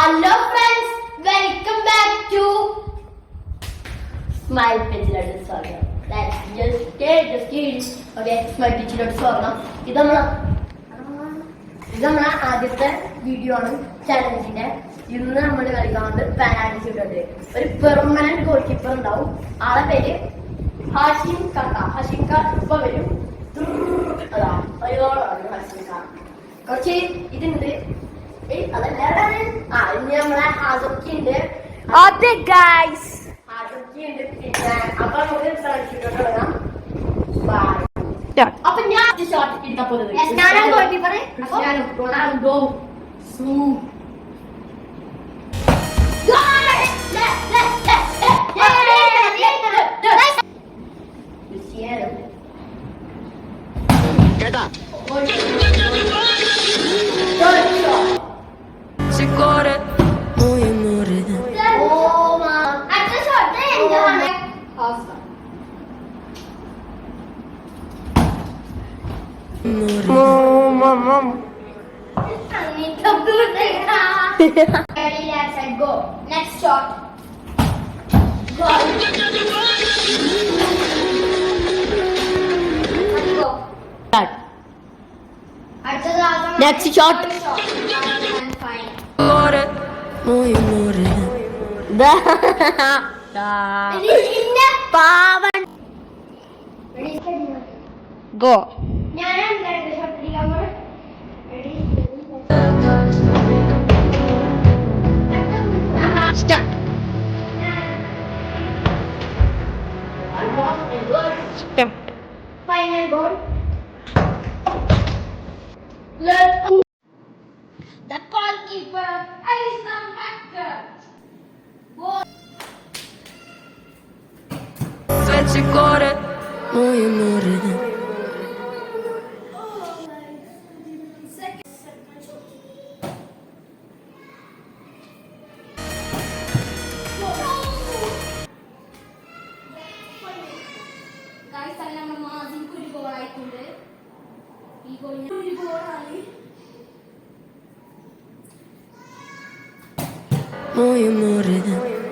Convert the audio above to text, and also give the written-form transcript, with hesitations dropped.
Hello friends, welcome back to Smile Pitchilotte സ്വാഗതം. Just kidding. Okay, Smile Pitchilotte സ്വാഗതം. ഇത് നമ്മളെ ആദ്യത്തെ വീഡിയോ ആണ് ചാലഞ്ചിന്റെ. ഇന്ന് നമ്മൾ കളിക്കുന്നത് പെനാൽറ്റി ഷൂട്ടുണ്ട്. ഒരു പെർമനന്റ് ഗോൾ കീപ്പർ ഉണ്ടാവും. ആളെ പേര് ഹാഷിം ഖാൻ ഇപ്പൊ വരും. അതാ ഹാഷിം ഖാൻ. കുറച്ച് ഇതുണ്ട്. ഇനി നമ്മളെ ഹാജർക്കുണ്ട്. അതെ ഗൈസ്, ഹാജർക്കുണ്ട്. പിന്നെ അപ്പൊ നമുക്ക് തുടങ്ങാം. അപ്പൊ ഞാൻ ഷോട്ട് എടുക്കാൻ പോകുന്നത് Ronaldo. Ready, let's go. Next shot. Goal. Next shot. Fine. Pavan. Go. Start. Start. Final goal. The goalkeeper is the actor. Goal. Sveci gore, moje more. Moje more.